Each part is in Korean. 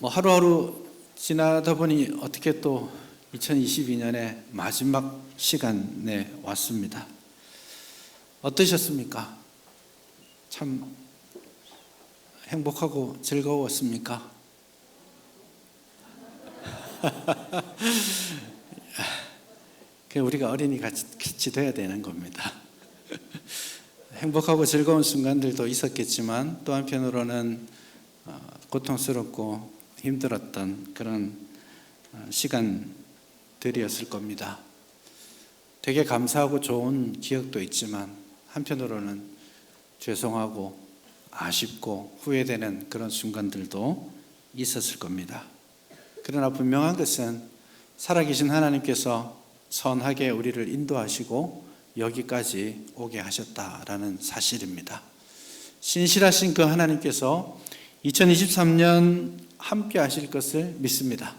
하루하루 지나다 보니 어떻게 또 2022년의 마지막 시간에 왔습니다. 어떠셨습니까? 참 행복하고 즐거웠습니까? 우리가 어린이 같이 돼야 되는 겁니다. 행복하고 즐거운 순간들도 있었겠지만 또 한편으로는 고통스럽고 힘들었던 그런 시간들이었을 겁니다. 되게 감사하고 좋은 기억도 있지만 한편으로는 죄송하고 아쉽고 후회되는 그런 순간들도 있었을 겁니다. 그러나 분명한 것은 살아계신 하나님께서 선하게 우리를 인도하시고 여기까지 오게 하셨다라는 사실입니다. 신실하신 그 하나님께서 2023년 함께 하실 것을 믿습니다.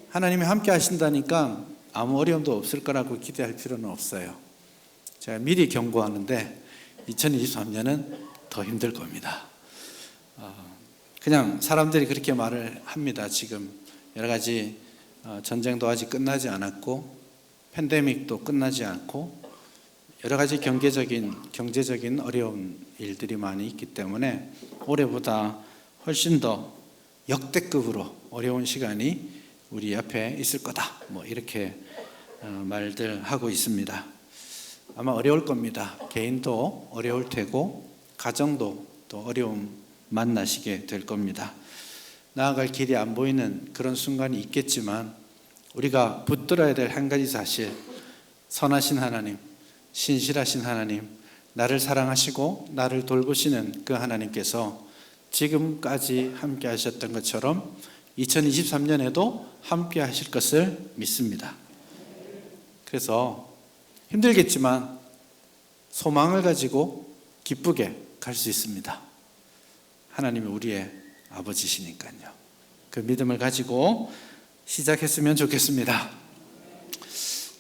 하나님이 함께 하신다니까 아무 어려움도 없을 거라고 기대할 필요는 없어요. 제가 미리 경고하는데 2023년은 더 힘들 겁니다. 그냥 사람들이 그렇게 말을 합니다. 지금 여러 가지 전쟁도 아직 끝나지 않았고 팬데믹도 끝나지 않고 여러 가지 경제적인 어려운 일들이 많이 있기 때문에 올해보다 훨씬 더 역대급으로 어려운 시간이 우리 앞에 있을 거다. 이렇게 말들 하고 있습니다. 아마 어려울 겁니다. 개인도 어려울 테고 가정도 또 어려움 만나시게 될 겁니다. 나아갈 길이 안 보이는 그런 순간이 있겠지만 우리가 붙들어야 될 한 가지 사실, 선하신 하나님, 신실하신 하나님, 나를 사랑하시고 나를 돌보시는 그 하나님께서 지금까지 함께 하셨던 것처럼 2023년에도 함께 하실 것을 믿습니다. 그래서 힘들겠지만 소망을 가지고 기쁘게 갈 수 있습니다. 하나님이 우리의 아버지시니까요. 그 믿음을 가지고 시작했으면 좋겠습니다.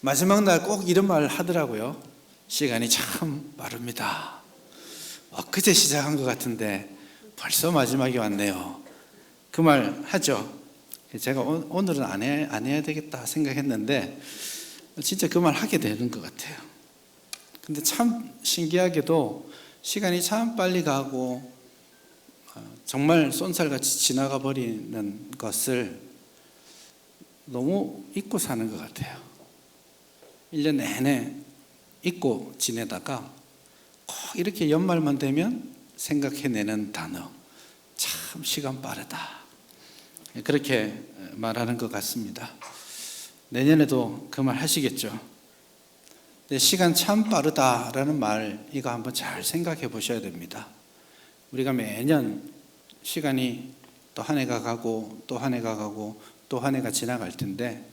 마지막 날 꼭 이런 말 하더라고요. 시간이 참 빠릅니다. 엊그제 시작한 것 같은데 벌써 마지막이 왔네요. 그 말 하죠. 제가 오늘은 안 해야 되겠다 생각했는데 진짜 그 말 하게 되는 것 같아요. 근데 참 신기하게도 시간이 참 빨리 가고 정말 쏜살같이 지나가 버리는 것을 너무 잊고 사는 것 같아요. 1년 내내 잊고 지내다가 꼭 이렇게 연말만 되면 생각해내는 단어, 참 시간 빠르다, 그렇게 말하는 것 같습니다. 내년에도 그 말 하시겠죠. 시간 참 빠르다라는 말, 이거 한번 잘 생각해 보셔야 됩니다. 우리가 매년 시간이 또 한 해가 가고 또 한 해가 가고 또 한 해가 지나갈 텐데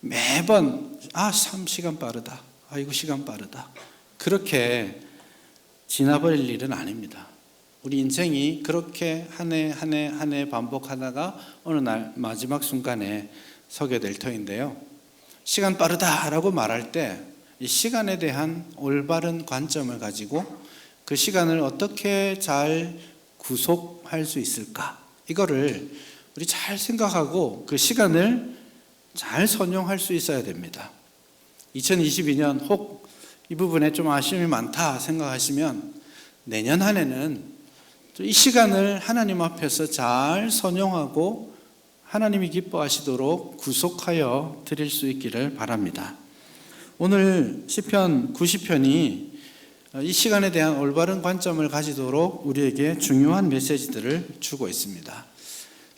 매번 참 시간 빠르다, 아이고 시간 빠르다, 그렇게 지나버릴 일은 아닙니다. 우리 인생이 그렇게 한 해 반복하다가 어느 날 마지막 순간에 서게 될 터인데요. 시간 빠르다라고 말할 때 이 시간에 대한 올바른 관점을 가지고 그 시간을 어떻게 잘 구속할 수 있을까, 이거를 우리 잘 생각하고 그 시간을 잘 선용할 수 있어야 됩니다. 2022년 혹 이 부분에 좀 아쉬움이 많다 생각하시면 내년 한 해는 이 시간을 하나님 앞에서 잘 선용하고 하나님이 기뻐하시도록 구속하여 드릴 수 있기를 바랍니다. 오늘 시편 90편이 이 시간에 대한 올바른 관점을 가지도록 우리에게 중요한 메시지들을 주고 있습니다.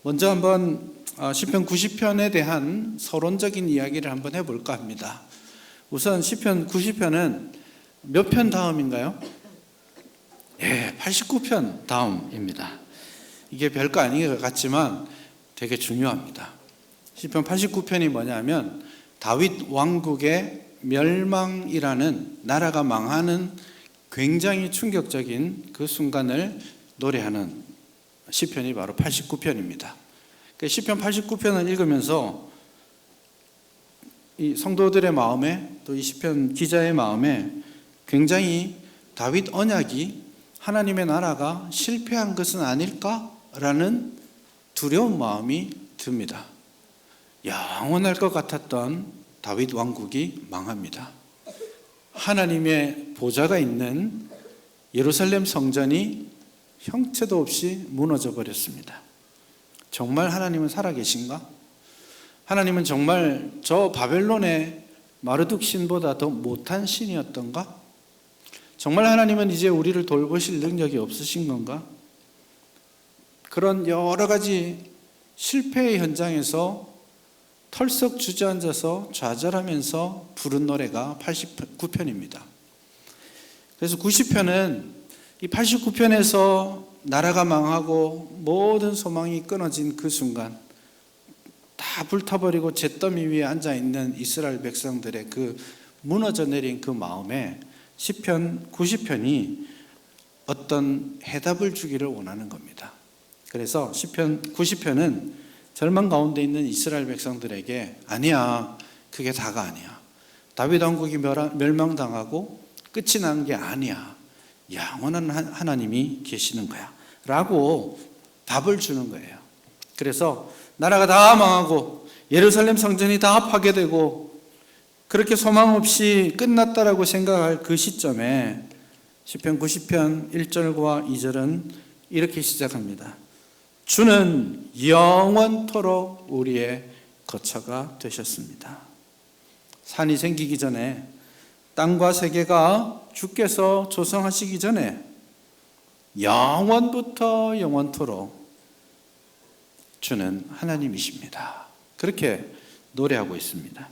먼저 한번 시편 90편에 대한 서론적인 이야기를 한번 해볼까 합니다. 우선 시편 90편은 몇 편 다음인가요? 89편 다음입니다. 이게 별거 아닌 것 같지만 되게 중요합니다. 시편 89편이 뭐냐면 다윗 왕국의 멸망이라는, 나라가 망하는 굉장히 충격적인 그 순간을 노래하는 시편이 바로 89편입니다. 시편 89편을 읽으면서 이 성도들의 마음에, 또 이 시편 기자의 마음에 굉장히 다윗 언약이 하나님의 나라가 실패한 것은 아닐까라는 두려운 마음이 듭니다. 영원할 것 같았던 다윗 왕국이 망합니다. 하나님의 보좌가 있는 예루살렘 성전이 형체도 없이 무너져 버렸습니다. 정말 하나님은 살아계신가? 하나님은 정말 저 바벨론의 마르둑 신보다 더 못한 신이었던가? 정말 하나님은 이제 우리를 돌보실 능력이 없으신 건가? 그런 여러 가지 실패의 현장에서 털썩 주저앉아서 좌절하면서 부른 노래가 89편입니다. 그래서 90편은 이 89편에서 나라가 망하고 모든 소망이 끊어진 그 순간 다 불타버리고 잿더미 위에 앉아있는 이스라엘 백성들의 그 무너져 내린 그 마음에 시편 90편이 어떤 해답을 주기를 원하는 겁니다. 그래서 시편 90편은 절망 가운데 있는 이스라엘 백성들에게 아니야, 그게 다가 아니야. 다윗 왕국이 멸망당하고 끝이 난 게 아니야. 영원한 하나님이 계시는 거야 라고 답을 주는 거예요. 그래서 나라가 다 망하고 예루살렘 성전이 다 파괴되고 그렇게 소망 없이 끝났다라고 생각할 그 시점에 시편 90편 1절과 2절은 이렇게 시작합니다. 주는 영원토록 우리의 거처가 되셨습니다. 산이 생기기 전에 땅과 세계가 주께서 조성하시기 전에 영원부터 영원토록 주는 하나님이십니다. 그렇게 노래하고 있습니다.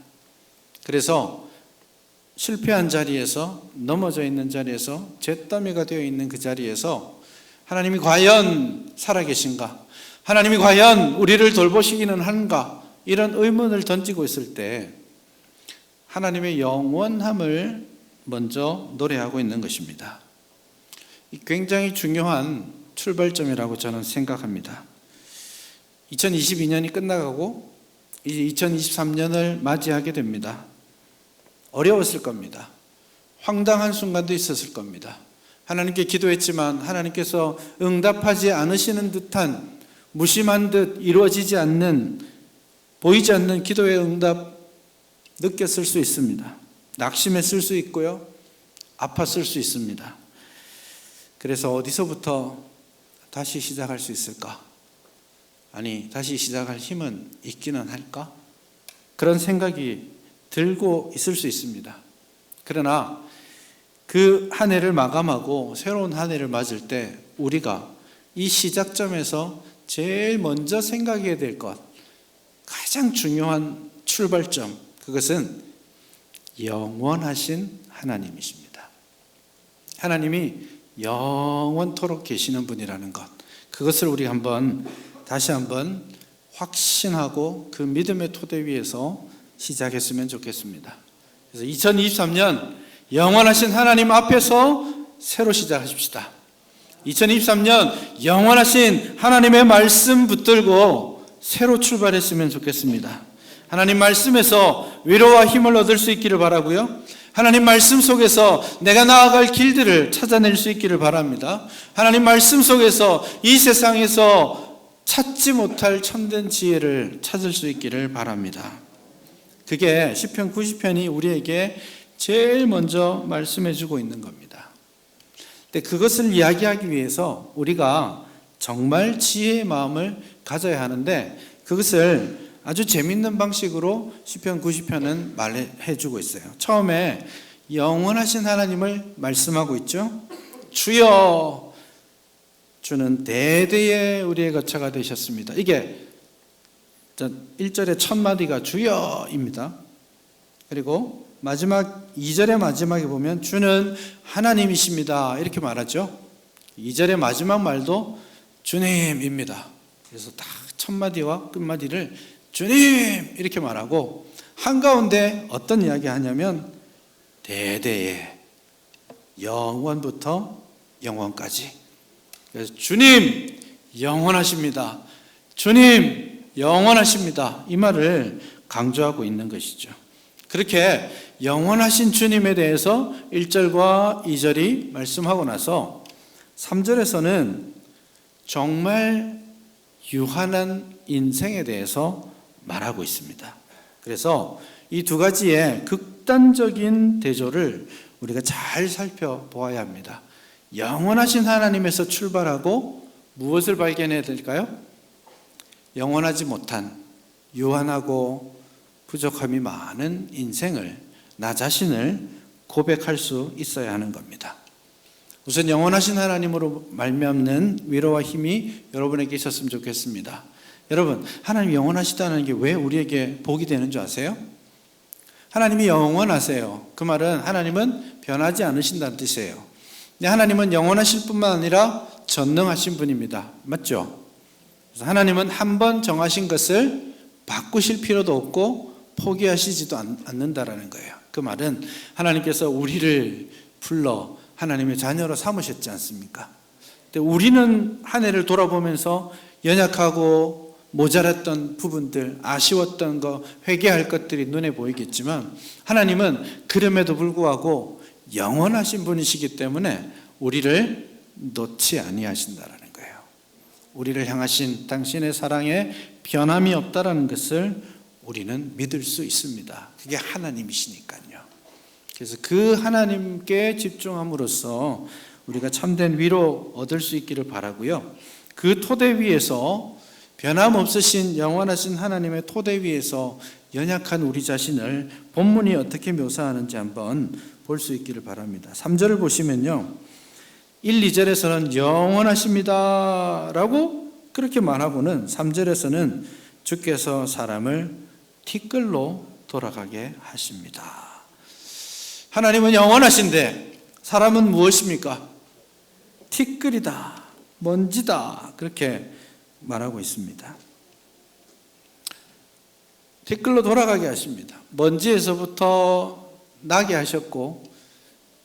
그래서 실패한 자리에서 넘어져 있는 자리에서 잿더미가 되어 있는 그 자리에서 하나님이 과연 살아계신가? 하나님이 과연 우리를 돌보시기는 한가? 이런 의문을 던지고 있을 때 하나님의 영원함을 먼저 노래하고 있는 것입니다. 굉장히 중요한 출발점이라고 저는 생각합니다. 2022년이 끝나가고 이제 2023년을 맞이하게 됩니다. 어려웠을 겁니다. 황당한 순간도 있었을 겁니다. 하나님께 기도했지만 하나님께서 응답하지 않으시는 듯한 무심한 듯 이루어지지 않는 보이지 않는 기도의 응답 느꼈을 수 있습니다. 낙심했을 수 있고요. 아팠을 수 있습니다. 그래서 어디서부터 다시 시작할 수 있을까? 아니, 다시 시작할 힘은 있기는 할까? 그런 생각이 들고 있을 수 있습니다. 그러나 그 한 해를 마감하고 새로운 한 해를 맞을 때 우리가 이 시작점에서 제일 먼저 생각해야 될 것, 가장 중요한 출발점, 그것은 영원하신 하나님이십니다. 하나님이 영원토록 계시는 분이라는 것, 그것을 우리 다시 한번 확신하고 그 믿음의 토대 위에서 시작했으면 좋겠습니다. 그래서 2023년 영원하신 하나님 앞에서 새로 시작하십시다. 2023년 영원하신 하나님의 말씀 붙들고 새로 출발했으면 좋겠습니다. 하나님 말씀에서 위로와 힘을 얻을 수 있기를 바라고요. 하나님 말씀 속에서 내가 나아갈 길들을 찾아낼 수 있기를 바랍니다. 하나님 말씀 속에서 이 세상에서 찾지 못할 참된 지혜를 찾을 수 있기를 바랍니다. 그게 시편 90편이 우리에게 제일 먼저 말씀해 주고 있는 겁니다. 근데 그것을 이야기하기 위해서 우리가 정말 지혜의 마음을 가져야 하는데 그것을 아주 재밌는 방식으로 시편 90편은 말해 주고 있어요. 처음에 영원하신 하나님을 말씀하고 있죠. 주여, 주는 대대에 우리의 거처가 되셨습니다. 이게 1절의 첫 마디가 주여입니다. 그리고 마지막 2절의 마지막에 보면 주는 하나님이십니다 이렇게 말하죠. 2절의 마지막 말도 주님입니다. 그래서 딱 첫 마디와 끝 마디를 주님 이렇게 말하고 한가운데 어떤 이야기 하냐면 대대에 영원부터 영원까지. 그래서 주님 영원하십니다. 주님 영원하십니다. 이 말을 강조하고 있는 것이죠. 그렇게 영원하신 주님에 대해서 1절과 2절이 말씀하고 나서 3절에서는 정말 유한한 인생에 대해서 말하고 있습니다. 그래서 이 두 가지의 극단적인 대조를 우리가 잘 살펴보아야 합니다. 영원하신 하나님에서 출발하고 무엇을 발견해야 될까요? 영원하지 못한 유한하고 부족함이 많은 인생을, 나 자신을 고백할 수 있어야 하는 겁니다. 우선 영원하신 하나님으로 말미암는 위로와 힘이 여러분에게 있었으면 좋겠습니다. 여러분, 하나님이 영원하시다는 게 왜 우리에게 복이 되는 줄 아세요? 하나님이 영원하세요. 그 말은 하나님은 변하지 않으신다는 뜻이에요. 근데 하나님은 영원하실 뿐만 아니라 전능하신 분입니다. 맞죠? 그래서 하나님은 한 번 정하신 것을 바꾸실 필요도 없고 포기하시지도 않는다라는 거예요. 그 말은 하나님께서 우리를 불러 하나님의 자녀로 삼으셨지 않습니까? 근데 우리는 한 해를 돌아보면서 연약하고 모자랐던 부분들, 아쉬웠던 거, 회개할 것들이 눈에 보이겠지만 하나님은 그럼에도 불구하고 영원하신 분이시기 때문에 우리를 놓지 아니하신다라는 거예요. 우리를 향하신 당신의 사랑에 변함이 없다라는 것을 우리는 믿을 수 있습니다. 그게 하나님이시니까요. 그래서 그 하나님께 집중함으로써 우리가 참된 위로 얻을 수 있기를 바라고요. 그 토대 위에서 변함없으신 영원하신 하나님의 토대 위에서 연약한 우리 자신을 본문이 어떻게 묘사하는지 한번 볼 수 있기를 바랍니다. 3절을 보시면요, 1, 2절에서는 영원하십니다 라고 그렇게 말하고는 3절에서는 주께서 사람을 티끌로 돌아가게 하십니다. 하나님은 영원하신데 사람은 무엇입니까? 티끌이다, 먼지다, 그렇게 말하고 있습니다. 티끌로 돌아가게 하십니다. 먼지에서부터 나게 하셨고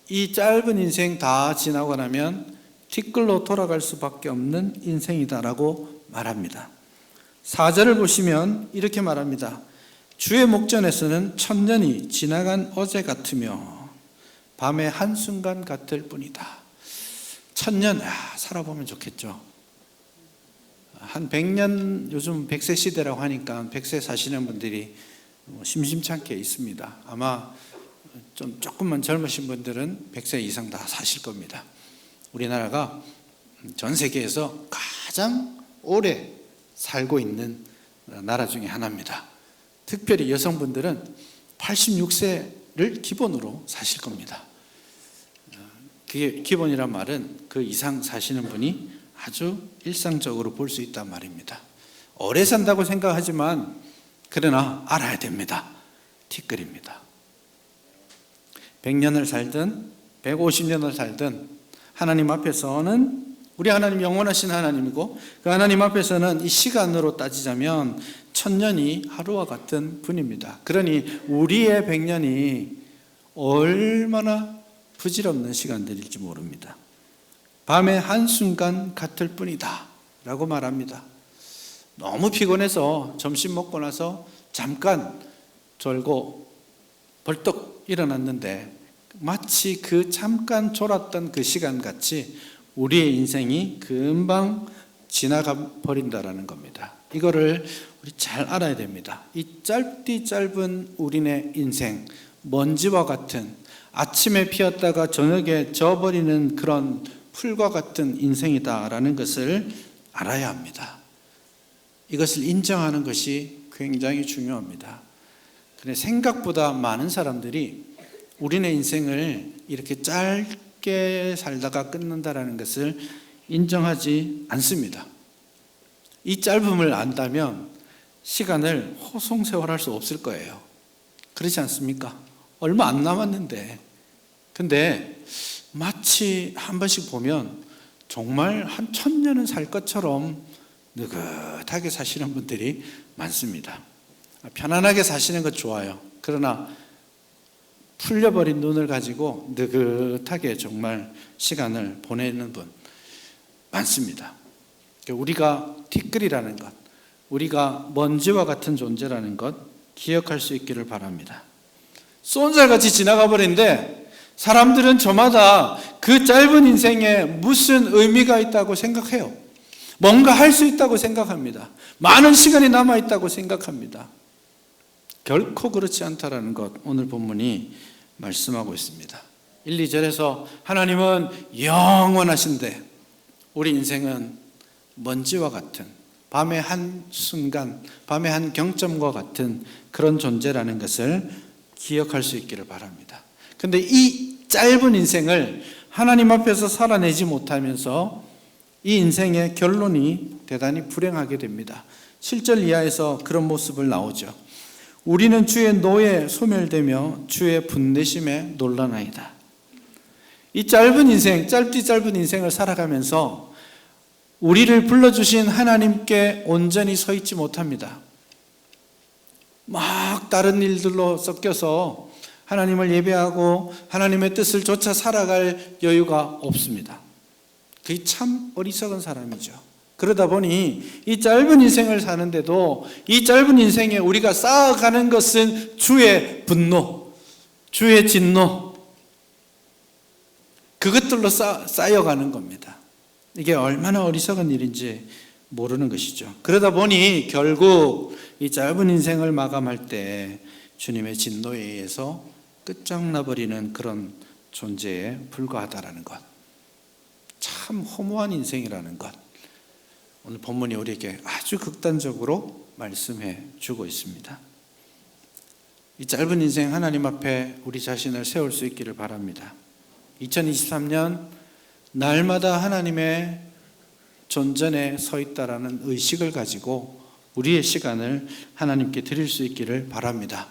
이 짧은 인생 다 지나고 나면 티끌로 돌아갈 수밖에 없는 인생이다라고 말합니다. 4절을 보시면 이렇게 말합니다. 주의 목전에서는 천년이 지나간 어제 같으며 밤의 한순간 같을 뿐이다. 천년, 살아보면 좋겠죠. 한 100년, 요즘 100세 시대라고 하니까 100세 사시는 분들이 심심찮게 있습니다. 아마 조금만 젊으신 분들은 100세 이상 다 사실 겁니다. 우리나라가 전 세계에서 가장 오래 살고 있는 나라 중에 하나입니다. 특별히 여성분들은 86세를 기본으로 사실 겁니다. 그게 기본이란 말은 그 이상 사시는 분이 아주 일상적으로 볼 수 있단 말입니다. 오래 산다고 생각하지만 그러나 알아야 됩니다. 티끌입니다. 100년을 살든 150년을 살든 하나님 앞에서는 우리 하나님 영원하신 하나님이고 그 하나님 앞에서는 이 시간으로 따지자면 천년이 하루와 같은 분입니다. 그러니 우리의 100년이 얼마나 부질없는 시간들일지 모릅니다. 밤의 한순간 같을 뿐이다 라고 말합니다. 너무 피곤해서 점심 먹고 나서 잠깐 졸고 벌떡 일어났는데 마치 그 잠깐 졸았던 그 시간같이 우리의 인생이 금방 지나가 버린다라는 겁니다. 이거를 우리 잘 알아야 됩니다. 이 짧디 짧은 우리네 인생, 먼지와 같은 아침에 피었다가 저녁에 져버리는 그런 풀과 같은 인생이다라는 것을 알아야 합니다. 이것을 인정하는 것이 굉장히 중요합니다. 그런데 생각보다 많은 사람들이 우리네 인생을 이렇게 짧게 살다가 끊는다라는 것을 인정하지 않습니다. 이 짧음을 안다면 시간을 호송세월할 수 없을 거예요. 그렇지 않습니까? 얼마 안 남았는데. 근데 마치 한 번씩 보면 정말 한 1000년은 살 것처럼 느긋하게 사시는 분들이 많습니다. 편안하게 사시는 것 좋아요. 그러나 풀려버린 눈을 가지고 느긋하게 정말 시간을 보내는 분 많습니다. 우리가 티끌이라는 것, 우리가 먼지와 같은 존재라는 것 기억할 수 있기를 바랍니다. 쏜살같이 지나가 버린데 사람들은 저마다 그 짧은 인생에 무슨 의미가 있다고 생각해요. 뭔가 할 수 있다고 생각합니다. 많은 시간이 남아있다고 생각합니다. 결코 그렇지 않다라는 것, 오늘 본문이 말씀하고 있습니다. 1, 2절에서 하나님은 영원하신데 우리 인생은 먼지와 같은, 밤의 한 순간, 밤의 한 경점과 같은 그런 존재라는 것을 기억할 수 있기를 바랍니다. 근데 이 짧은 인생을 하나님 앞에서 살아내지 못하면서 이 인생의 결론이 대단히 불행하게 됩니다. 7절 이하에서 그런 모습을 나오죠. 우리는 주의 노에 소멸되며 주의 분내심에 놀라나이다. 이 짧은 인생, 짧디 짧은 인생을 살아가면서 우리를 불러주신 하나님께 온전히 서 있지 못합니다. 막 다른 일들로 섞여서 하나님을 예배하고 하나님의 뜻을 쫓아 살아갈 여유가 없습니다. 그게 참 어리석은 사람이죠. 그러다 보니 이 짧은 인생을 사는데도 이 짧은 인생에 우리가 쌓아가는 것은 주의 분노, 주의 진노, 그것들로 쌓여가는 겁니다. 이게 얼마나 어리석은 일인지 모르는 것이죠. 그러다 보니 결국 이 짧은 인생을 마감할 때 주님의 진노에 의해서 끝장나버리는 그런 존재에 불과하다라는 것, 참 허무한 인생이라는 것, 오늘 본문이 우리에게 아주 극단적으로 말씀해 주고 있습니다. 이 짧은 인생 하나님 앞에 우리 자신을 세울 수 있기를 바랍니다. 2023년 날마다 하나님의 존전에 서 있다라는 의식을 가지고 우리의 시간을 하나님께 드릴 수 있기를 바랍니다.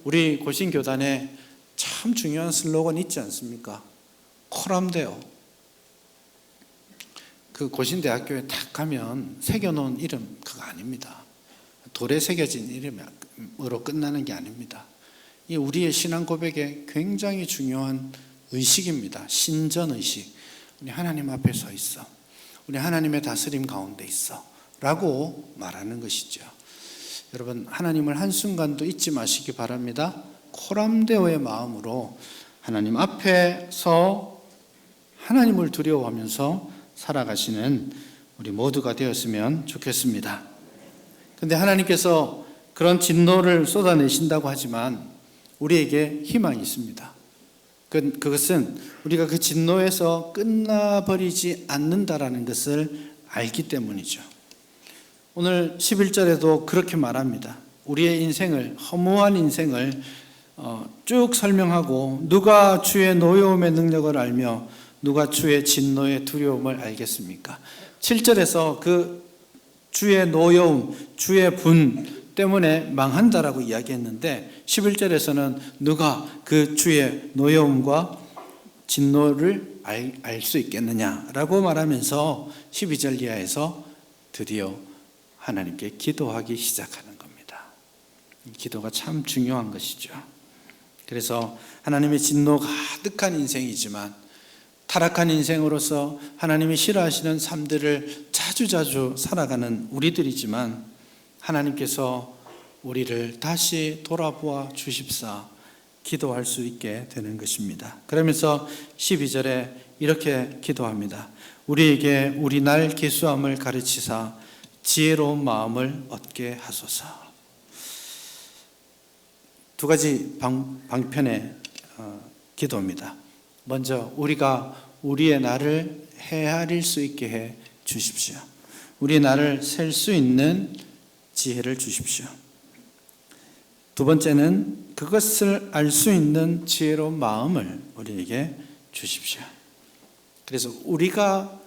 우리 고신교단에 참 중요한 슬로건 있지 않습니까? 코람데오. 그 고신대학교에 딱 가면 새겨놓은 이름 그거 아닙니다. 돌에 새겨진 이름으로 끝나는 게 아닙니다. 이 우리의 신앙 고백에 굉장히 중요한 의식입니다. 신전의식. 우리 하나님 앞에 서 있어. 우리 하나님의 다스림 가운데 있어. 라고 말하는 것이죠. 여러분, 하나님을 한순간도 잊지 마시기 바랍니다. 코람데오의 마음으로 하나님 앞에서 하나님을 두려워하면서 살아가시는 우리 모두가 되었으면 좋겠습니다. 그런데 하나님께서 그런 진노를 쏟아내신다고 하지만 우리에게 희망이 있습니다. 그것은 우리가 그 진노에서 끝나버리지 않는다라는 것을 알기 때문이죠. 오늘 11절에도 그렇게 말합니다. 우리의 인생을, 허무한 인생을 쭉 설명하고 누가 주의 노여움의 능력을 알며 누가 주의 진노의 두려움을 알겠습니까? 7절에서 그 주의 노여움, 주의 분 때문에 망한다라고 이야기했는데 11절에서는 누가 그 주의 노여움과 진노를 알 수 있겠느냐라고 말하면서 12절 이하에서 드디어 하나님께 기도하기 시작하는 겁니다. 이 기도가 참 중요한 것이죠. 그래서 하나님의 진노 가득한 인생이지만 타락한 인생으로서 하나님이 싫어하시는 삶들을 자주자주 살아가는 우리들이지만 하나님께서 우리를 다시 돌아보아 주십사 기도할 수 있게 되는 것입니다. 그러면서 12절에 이렇게 기도합니다. 우리에게 우리 날 계수함을 가르치사 지혜로운 마음을 얻게 하소서. 두 가지 방편의 기도입니다. 먼저 우리가 우리의 날을 헤아릴 수 있게 해 주십시오. 우리의 날을 셀 수 있는 지혜를 주십시오. 두 번째는 그것을 알 수 있는 지혜로운 마음을 우리에게 주십시오. 그래서 우리가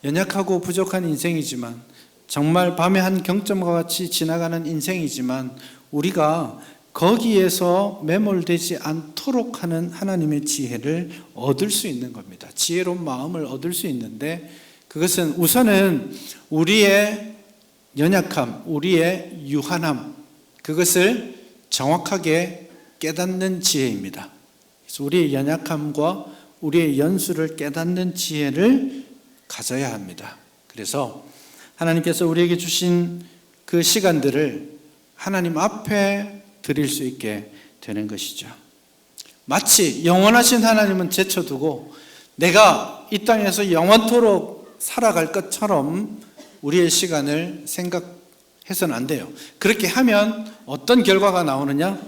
연약하고 부족한 인생이지만 정말 밤의 한 경점과 같이 지나가는 인생이지만 우리가 거기에서 매몰되지 않도록 하는 하나님의 지혜를 얻을 수 있는 겁니다. 지혜로운 마음을 얻을 수 있는데 그것은 우선은 우리의 연약함, 우리의 유한함, 그것을 정확하게 깨닫는 지혜입니다. 그래서 우리의 연약함과 우리의 연수를 깨닫는 지혜를 가져야 합니다. 그래서 하나님께서 우리에게 주신 그 시간들을 하나님 앞에 드릴 수 있게 되는 것이죠. 마치 영원하신 하나님은 제쳐두고 내가 이 땅에서 영원토록 살아갈 것처럼 우리의 시간을 생각해서는 안 돼요. 그렇게 하면 어떤 결과가 나오느냐?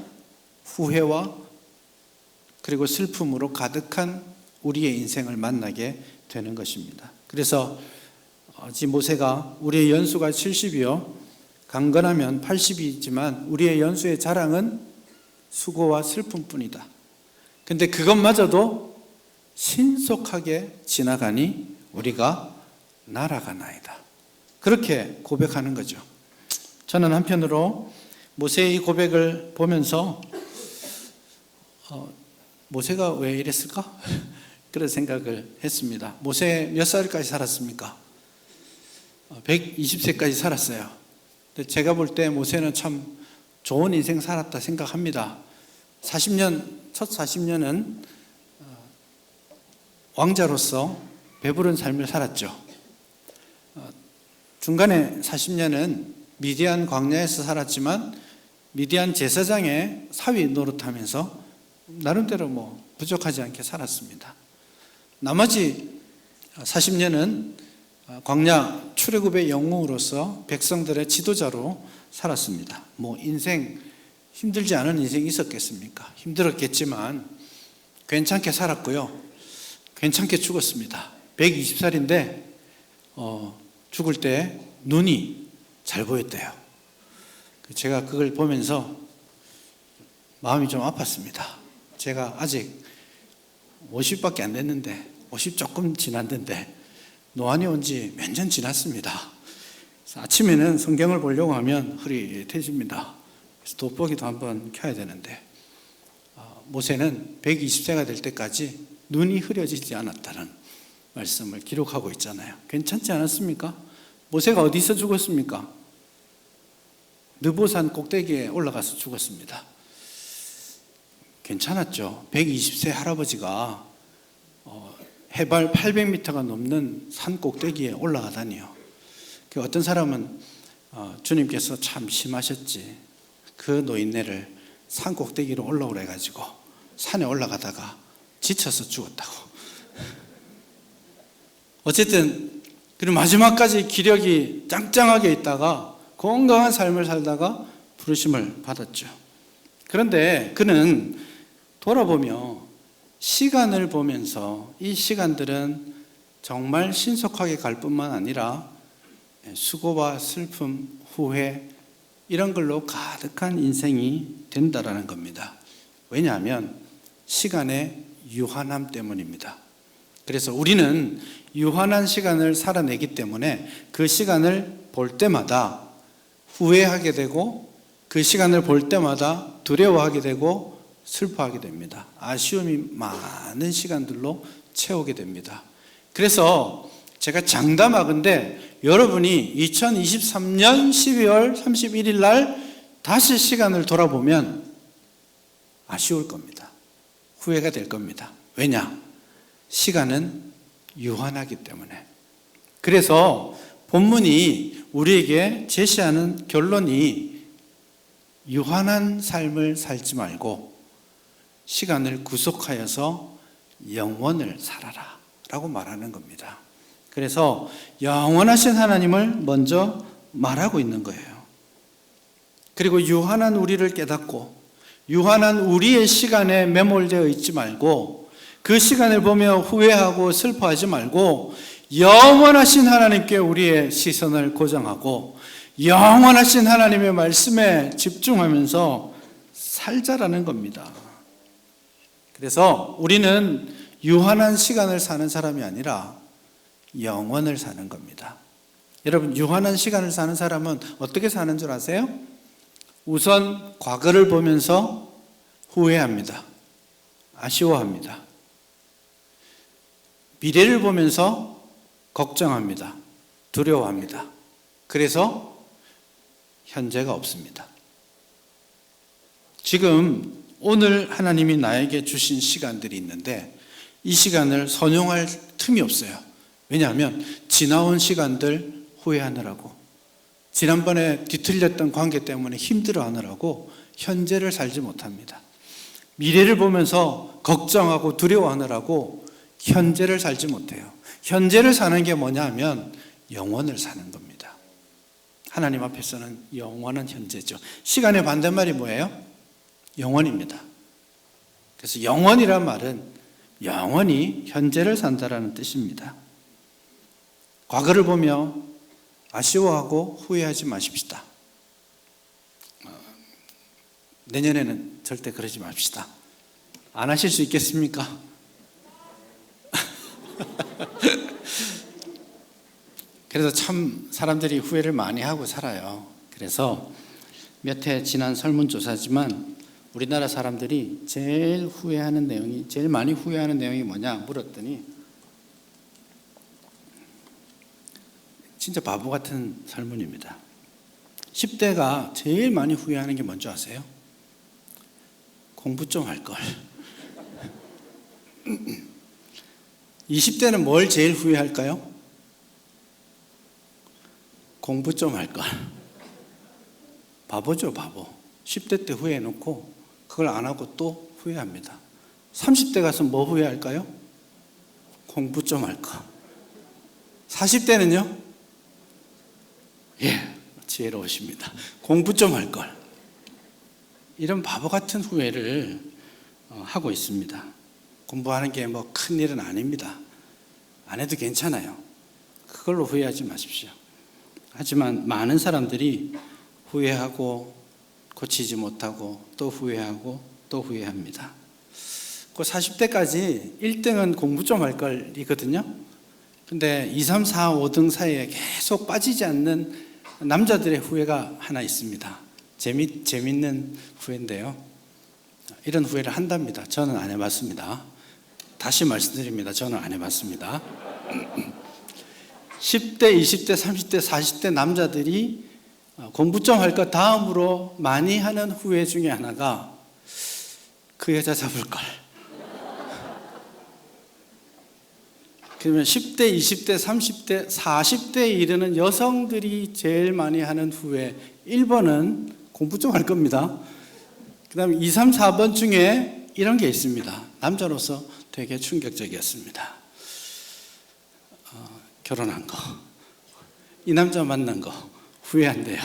후회와 그리고 슬픔으로 가득한 우리의 인생을 만나게 되는 것입니다. 그래서 모세가 우리의 연수가 70이요 강건하면 80이지만 우리의 연수의 자랑은 수고와 슬픔뿐이다. 근데 그것마저도 신속하게 지나가니 우리가 날아가나이다. 그렇게 고백하는 거죠. 저는 한편으로 모세의 이 고백을 보면서 모세가 왜 이랬을까? 그런 생각을 했습니다. 모세 몇 살까지 살았습니까? 120세까지 살았어요. 근데 제가 볼 때 모세는 참 좋은 인생 살았다 생각합니다. 첫 40년은 왕자로서 배부른 삶을 살았죠. 중간에 40년은 미디안 광야에서 살았지만 미디안 제사장의 사위 노릇하면서 나름대로 부족하지 않게 살았습니다. 나머지 40년은 광야 출애굽의 영웅으로서 백성들의 지도자로 살았습니다. 인생 힘들지 않은 인생이 있었겠습니까? 힘들었겠지만 괜찮게 살았고요. 괜찮게 죽었습니다. 120살인데 죽을 때 눈이 잘 보였대요. 제가 그걸 보면서 마음이 좀 아팠습니다. 제가 아직 50밖에 안 됐는데 50 조금 지났는데 노안이 온 지 몇 년 지났습니다. 그래서 아침에는 성경을 보려고 하면 흐릿해집니다. 그래서 돋보기도 한번 켜야 되는데 모세는 120세가 될 때까지 눈이 흐려지지 않았다는 말씀을 기록하고 있잖아요. 괜찮지 않았습니까? 모세가 어디서 죽었습니까? 느보산 꼭대기에 올라가서 죽었습니다. 괜찮았죠. 120세 할아버지가 해발 800m가 넘는 산 꼭대기에 올라가다니요. 어떤 사람은 주님께서 참 심하셨지. 그 노인네를 산 꼭대기로 올라오라 해가지고 산에 올라가다가 지쳐서 죽었다고. 어쨌든 그리고 마지막까지 기력이 짱짱하게 있다가 건강한 삶을 살다가 부르심을 받았죠. 그런데 그는 돌아보며 시간을 보면서 이 시간들은 정말 신속하게 갈 뿐만 아니라 수고와 슬픔, 후회 이런 걸로 가득한 인생이 된다라는 겁니다. 왜냐하면 시간의 유한함 때문입니다. 그래서 우리는 유한한 시간을 살아내기 때문에 그 시간을 볼 때마다 후회하게 되고 그 시간을 볼 때마다 두려워하게 되고 슬퍼하게 됩니다. 아쉬움이 많은 시간들로 채우게 됩니다. 그래서 제가 장담하건대 여러분이 2023년 12월 31일 날 다시 시간을 돌아보면 아쉬울 겁니다. 후회가 될 겁니다. 왜냐? 시간은 유한하기 때문에. 그래서 본문이 우리에게 제시하는 결론이 유한한 삶을 살지 말고 시간을 구속하여서 영원을 살아라 라고 말하는 겁니다. 그래서 영원하신 하나님을 먼저 말하고 있는 거예요. 그리고 유한한 우리를 깨닫고 유한한 우리의 시간에 매몰되어 있지 말고 그 시간을 보며 후회하고 슬퍼하지 말고 영원하신 하나님께 우리의 시선을 고정하고 영원하신 하나님의 말씀에 집중하면서 살자라는 겁니다. 그래서 우리는 유한한 시간을 사는 사람이 아니라 영원을 사는 겁니다. 여러분, 유한한 시간을 사는 사람은 어떻게 사는 줄 아세요? 우선 과거를 보면서 후회합니다. 아쉬워합니다. 미래를 보면서 걱정합니다. 두려워합니다. 그래서 현재가 없습니다. 지금 오늘 하나님이 나에게 주신 시간들이 있는데 이 시간을 선용할 틈이 없어요. 왜냐하면 지나온 시간들 후회하느라고, 지난번에 뒤틀렸던 관계 때문에 힘들어하느라고 현재를 살지 못합니다. 미래를 보면서 걱정하고 두려워하느라고 현재를 살지 못해요. 현재를 사는 게 뭐냐 하면 영원을 사는 겁니다. 하나님 앞에서는 영원한 현재죠. 시간의 반대말이 뭐예요? 영원입니다. 그래서 영원이란 말은 영원히 현재를 산다라는 뜻입니다. 과거를 보며 아쉬워하고 후회하지 마십시다. 내년에는 절대 그러지 맙시다. 안 하실 수 있겠습니까? 그래서 참 사람들이 후회를 많이 하고 살아요. 그래서 몇 해 지난 설문조사지만 우리나라 사람들이 제일 많이 후회하는 내용이 뭐냐 물었더니 진짜 바보 같은 설문입니다. 10대가 제일 많이 후회하는 게 뭔지 아세요? 공부 좀 할 걸. 20대는 뭘 제일 후회할까요? 공부 좀 할 걸. 바보죠, 바보. 10대 때 후회해놓고 그걸 안 하고 또 후회합니다. 30대 가서 뭐 후회할까요? 공부 좀 할 걸. 40대는요? 지혜로우십니다. 공부 좀 할 걸. 이런 바보 같은 후회를 하고 있습니다. 공부하는 게 뭐 큰일은 아닙니다. 안 해도 괜찮아요. 그걸로 후회하지 마십시오. 하지만 많은 사람들이 후회하고 고치지 못하고 또 후회하고 또 후회합니다. 그 40대까지 1등은 공부 좀 할 걸이거든요. 근데 2, 3, 4, 5등 사이에 계속 빠지지 않는 남자들의 후회가 하나 있습니다. 재밌는 후회인데요. 이런 후회를 한답니다. 저는 안 해봤습니다. 다시 말씀드립니다. 저는 안 해봤습니다. 10대, 20대, 30대, 40대 남자들이 공부 좀 할 것 다음으로 많이 하는 후회 중에 하나가 그 여자 잡을 걸. 그러면 10대, 20대, 30대, 40대에 이르는 여성들이 제일 많이 하는 후회 1번은 공부 좀 할 겁니다. 그 다음에 2, 3, 4번 중에 이런 게 있습니다. 남자로서 되게 충격적이었습니다. 결혼한 거, 이 남자 만난 거 후회한대요.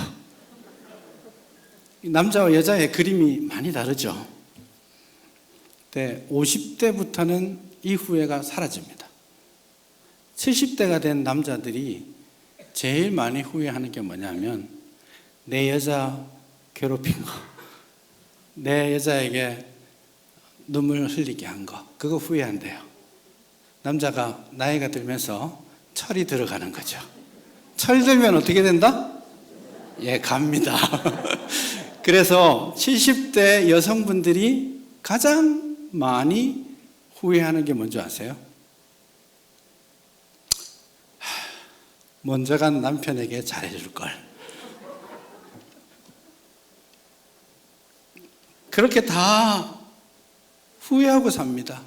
남자와 여자의 그림이 많이 다르죠. 근데 50대부터는 이 후회가 사라집니다. 70대가 된 남자들이 제일 많이 후회하는 게 뭐냐면 내 여자 괴롭힌 거, 내 여자에게 눈물 흘리게 한 거, 그거 후회한대요. 남자가 나이가 들면서 철이 들어가는 거죠. 철 들면 어떻게 된다? 갑니다. 그래서 70대 여성분들이 가장 많이 후회하는 게 뭔지 아세요? 먼저 간 남편에게 잘해줄 걸. 그렇게 다 후회하고 삽니다.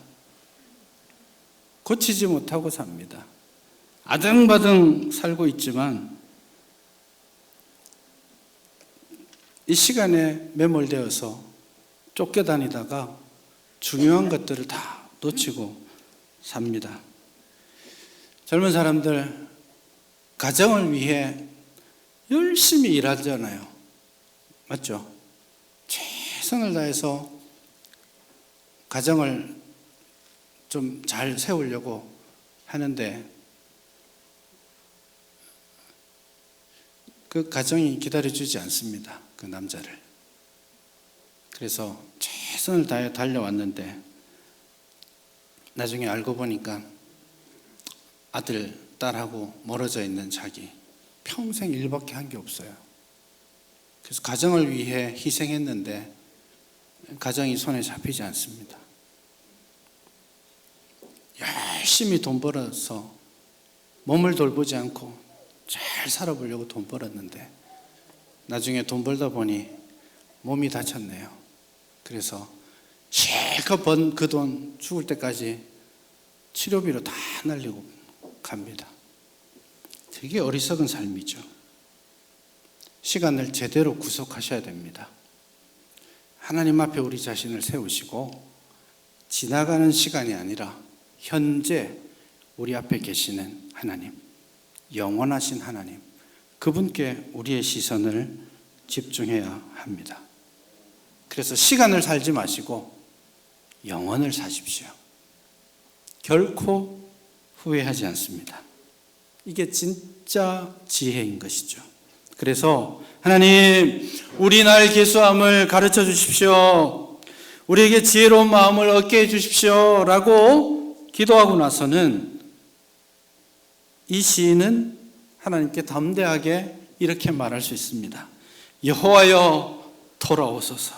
고치지 못하고 삽니다. 아등바등 살고 있지만 이 시간에 매몰되어서 쫓겨다니다가 중요한 것들을 다 놓치고 삽니다. 젊은 사람들 가정을 위해 열심히 일하잖아요. 맞죠? 최선을 다해서 가정을 좀 잘 세우려고 하는데 그 가정이 기다려주지 않습니다. 그 남자를. 그래서 최선을 다해 달려왔는데 나중에 알고 보니까 아들, 딸하고 멀어져 있는 자기 평생 일밖에 한 게 없어요. 그래서 가정을 위해 희생했는데 가정이 손에 잡히지 않습니다. 열심히 돈 벌어서 몸을 돌보지 않고 잘 살아보려고 돈 벌었는데 나중에 돈 벌다 보니 몸이 다쳤네요. 그래서 실컷 번 그 돈 죽을 때까지 치료비로 다 날리고 갑니다. 되게 어리석은 삶이죠. 시간을 제대로 구속하셔야 됩니다. 하나님 앞에 우리 자신을 세우시고 지나가는 시간이 아니라 현재 우리 앞에 계시는 하나님, 영원하신 하나님, 그분께 우리의 시선을 집중해야 합니다. 그래서 시간을 살지 마시고 영혼을 사십시오. 결코 후회하지 않습니다. 이게 진짜 지혜인 것이죠. 그래서 하나님, 우리 날 계수함을 가르쳐 주십시오. 우리에게 지혜로운 마음을 얻게 해 주십시오 라고 기도하고 나서는 이 시인은 하나님께 담대하게 이렇게 말할 수 있습니다. 여호와여 돌아오소서.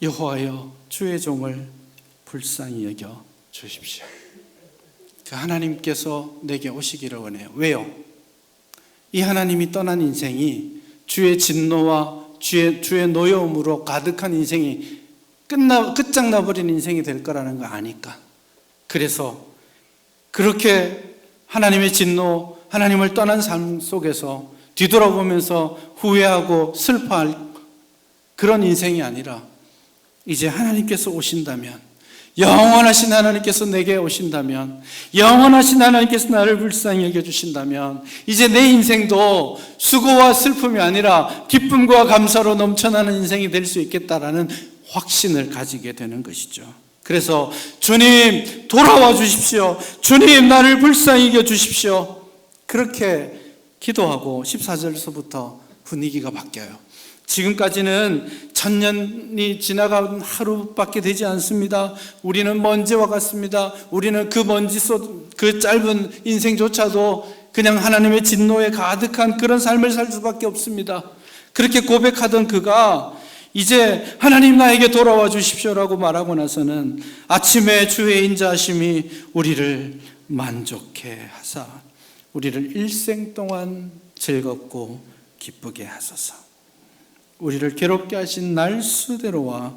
여호와여 주의 종을 불쌍히 여겨 주십시오. 그 하나님께서 내게 오시기를 원해요. 왜요? 이 하나님이 떠난 인생이 주의 진노와 주의 노여움으로 가득한 인생이 끝장나버린 인생이 될 거라는 거 아니까. 그래서 그렇게 하나님의 진노, 하나님을 떠난 삶 속에서 뒤돌아보면서 후회하고 슬퍼할 그런 인생이 아니라 이제 하나님께서 오신다면, 영원하신 하나님께서 내게 오신다면, 영원하신 하나님께서 나를 불쌍히 여겨주신다면 이제 내 인생도 수고와 슬픔이 아니라 기쁨과 감사로 넘쳐나는 인생이 될 수 있겠다라는 확신을 가지게 되는 것이죠. 그래서 주님 돌아와 주십시오. 주님 나를 불쌍히 여겨주십시오. 그렇게 기도하고 14절서부터 분위기가 바뀌어요. 지금까지는 1000년이 지나간 하루밖에 되지 않습니다. 우리는 먼지와 같습니다. 우리는 그 먼지 속 그 짧은 인생조차도 그냥 하나님의 진노에 가득한 그런 삶을 살 수밖에 없습니다. 그렇게 고백하던 그가 이제 하나님 나에게 돌아와 주십시오라고 말하고 나서는 아침에 주의 인자하심이 우리를 만족해 하사 우리를 일생 동안 즐겁고 기쁘게 하소서. 우리를 괴롭게 하신 날수대로와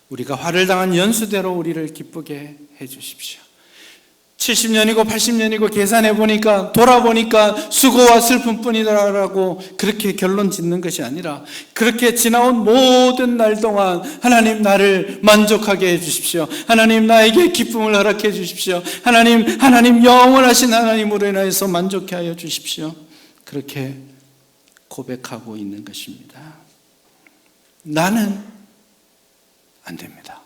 우리가 화를 당한 연수대로 우리를 기쁘게 해 주십시오. 70년이고 80년이고 계산해 보니까 돌아보니까 수고와 슬픔뿐이다라고 그렇게 결론 짓는 것이 아니라 그렇게 지나온 모든 날 동안 하나님 나를 만족하게 해 주십시오. 하나님 나에게 기쁨을 허락해 주십시오. 하나님 영원하신 하나님으로 인하여서 만족해 하여 주십시오. 그렇게 고백하고 있는 것입니다. 나는 안 됩니다.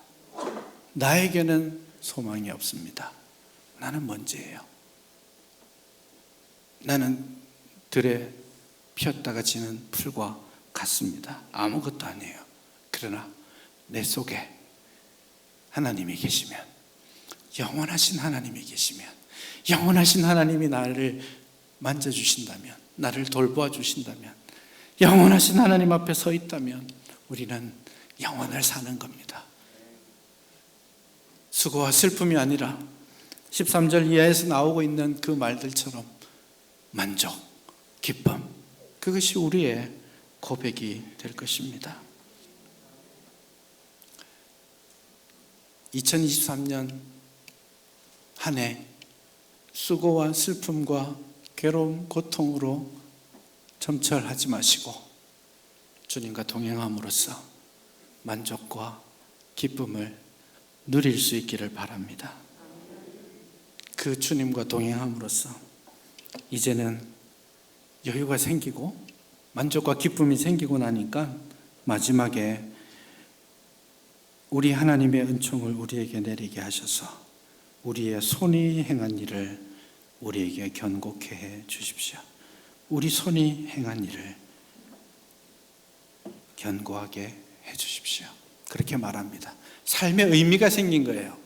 나에게는 소망이 없습니다. 나는 먼지예요. 나는 들에 피었다가 지는 풀과 같습니다. 아무것도 아니에요. 그러나 내 속에 하나님이 계시면, 영원하신 하나님이 계시면, 영원하신 하나님이 나를 만져주신다면, 나를 돌보아 주신다면, 영원하신 하나님 앞에 서 있다면 우리는 영원을 사는 겁니다. 수고와 슬픔이 아니라 13절 이하에서 나오고 있는 그 말들처럼 만족, 기쁨, 그것이 우리의 고백이 될 것입니다. 2023년 한 해 수고와 슬픔과 괴로움, 고통으로 점철하지 마시고 주님과 동행함으로써 만족과 기쁨을 누릴 수 있기를 바랍니다. 그 주님과 동행함으로써 이제는 여유가 생기고 만족과 기쁨이 생기고 나니까 마지막에 우리 하나님의 은총을 우리에게 내리게 하셔서 우리의 손이 행한 일을 우리에게 견고케 해 주십시오. 우리 손이 행한 일을 견고하게 해 주십시오. 그렇게 말합니다. 삶의 의미가 생긴 거예요.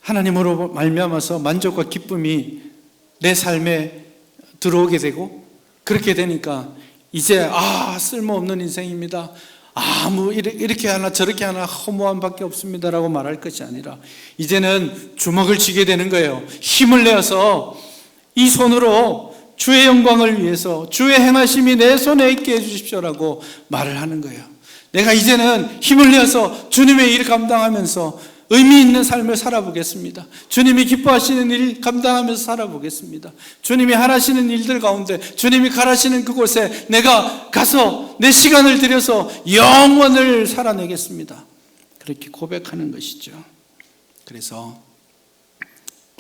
하나님으로 말미암아서 만족과 기쁨이 내 삶에 들어오게 되고 그렇게 되니까 이제 쓸모없는 인생입니다. 이렇게 하나 저렇게 하나 허무함밖에 없습니다라고 말할 것이 아니라 이제는 주먹을 쥐게 되는 거예요. 힘을 내어서 이 손으로 주의 영광을 위해서 주의 행하심이 내 손에 있게 해주십시오라고 말을 하는 거예요. 내가 이제는 힘을 내어서 주님의 일을 감당하면서 의미 있는 삶을 살아보겠습니다. 주님이 기뻐하시는 일 감당하면서 살아보겠습니다. 주님이 하시는 일들 가운데 주님이 가라시는 그곳에 내가 가서 내 시간을 들여서 영원을 살아내겠습니다. 그렇게 고백하는 것이죠. 그래서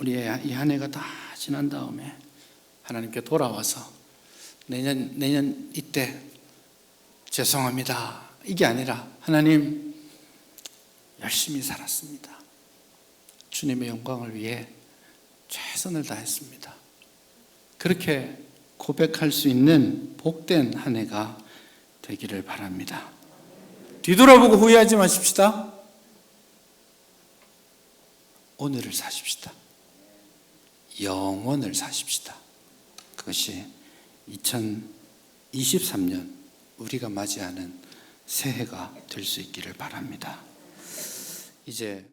우리의 이 한 해가 다 지난 다음에 하나님께 돌아와서 내년 이때 죄송합니다. 이게 아니라 하나님 열심히 살았습니다. 주님의 영광을 위해 최선을 다했습니다. 그렇게 고백할 수 있는 복된 한 해가 되기를 바랍니다. 뒤돌아보고 후회하지 마십시다. 오늘을 사십시다. 영원을 사십시다. 그것이 2023년 우리가 맞이하는 새해가 될 수 있기를 바랍니다. 이제